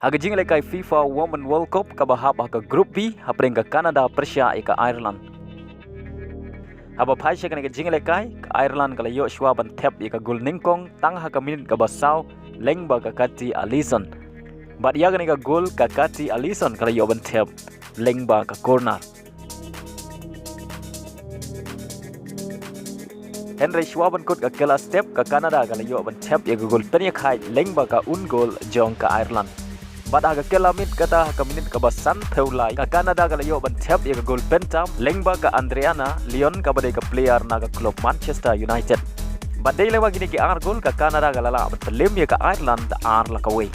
Haga jing lekai FIFA Women World Cup kabahab haga Group B hapreng ka Canada Persia ika Ireland. Haba phai shek ka jing lekai ka Ireland kala yo shwa ban thep ika gul ningkong tang haga minit ka basau lengba ka kati Alison. Bat yaga ka gol ka kati Alison kala yo ban thep lengba ka corner. Henry Schwaben kut ka kela step ka Canada kala yo ban thep ika gol tanya khai lengba ka gol jong ka Ireland. Pada haga kela mit kata haga minit ka basan peulai ka Canada kala yo ban thep ya gol pentam lengba ka Adriana Leon ka badai ka player naga klub Manchester United. Badai lewa gini ki ar gol ka Canada kala la ban Pynliem ya ka Ireland ar la ka way.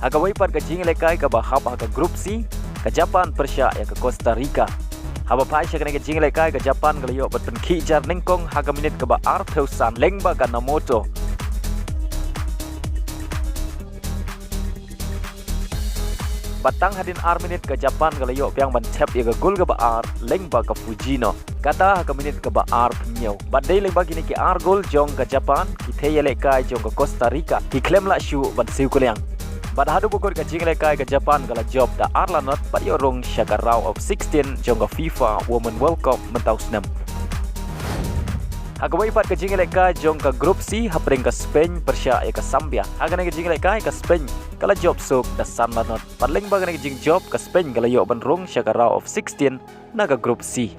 Haga way pat ka jing lekai ka bahap haga Group C ka Japan Persia ya ka Costa Rica. Haba phai shakane ka jing lekai ka Japan kala yo ban penki jar ningkong haga minit ka ba ar peusan lengba ka Namoto. Batang hadin ar minit ke Japan kala yo piang ban thep ya gol ka ba ar lengba ka Fujino kata ka minit ka ba ar pnyo badai lengba gini ki ar gol jong ka Japan ki theye lekai jong ka Costa Rica ki klem la shu ban siu kuliang bad hadu bukor ka jing lekai ka Japan kala job da ar la not pat yo rong shaka round of 16 jong ka FIFA Women World Cup mentau snam. Hagawai pat ka jing lekai jong ka Group C hapreng ka Spain Persia ya ka Zambia. Haga ka jing lekai ka Spain kala job sok da san la not paling baga ka jing job ka Spain kala yo ban rong shaka round of 16 naga Group C.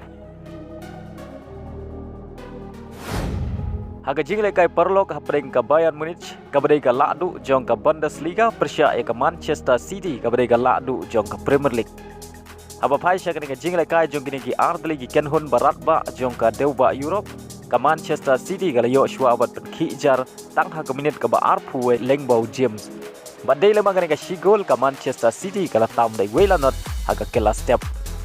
Haga jing lekai perlok hapreng ka Bayarn Munich ka badai ka ladu jong ka Bundesliga Persia ya ka Manchester City ka badai ka ladu jong ka Premier League. Haba phai shaka ka jing lekai jong kini ki ardli ki kenhun barat ba jong ka deuba Europe ka Manchester City kala yo shwa bat ki jar tang ha ka minit ka ba arpuwe lengbau James badai le magane ka shigol ka Manchester City kala tam dai wela not ha ka kela step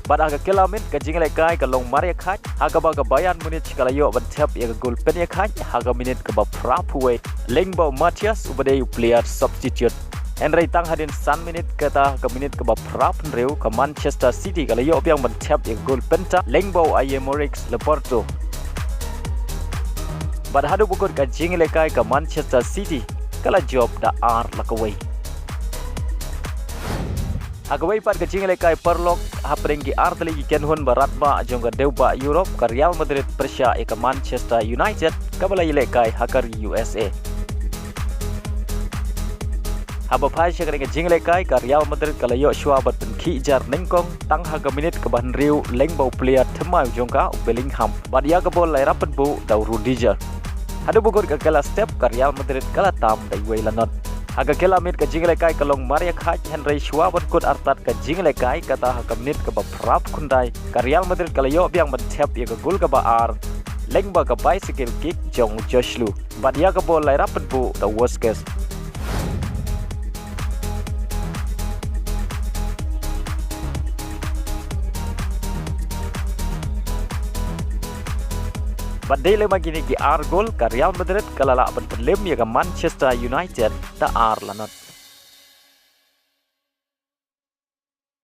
bad ha ka kela min ka jingle kai ka long maria khat ha ka ba ka Bayarn Munich kala yo ban thep ya ka gol pen ya khat ha ka minit ka ba prapuwe lengbau Matthias ubadai player substitute Henry tang hadin san minit kata ka minit ka ba prap reu ka Manchester City kala yo piang ban thep ya gol penta lengbau Aymorix Leporto. Bad hadu bukor ka jing lekai ka Manchester City kala job da ar lakaway. Agaway pat ka jing lekai perlok hapreng ki ar tali ki kenhun barat ba jong ka deuba Europe ka Real Madrid Persia ka Manchester United ka balai lekai hakar USA. Haba phai shakare ka jing lekai ka Real Madrid kala yo shwa bat penki jar ningkong tang haga minit ka ban riu lengbau player themai jong ka Bellingham bad ya ka bol lai rapat bu dau Rudiger. Hadu bukor ka kala step ka Real Madrid kala tam dai wei lanot. Haga kala mit ka jing lekai ka long maria khat Henry Schwaben kut artat ka jing lekai kata haga minit ka ba prap kundai ka Real Madrid kala yo biang ban thep ya ka gol ka ba ar lengba ka bicycle kick jong Joshlu bad ya ka bol lai rapat bu the worst case. Badai le magini ki ar gol ka Real Madrid kala la ban Pynliem ya ka Manchester United ta ar lanot.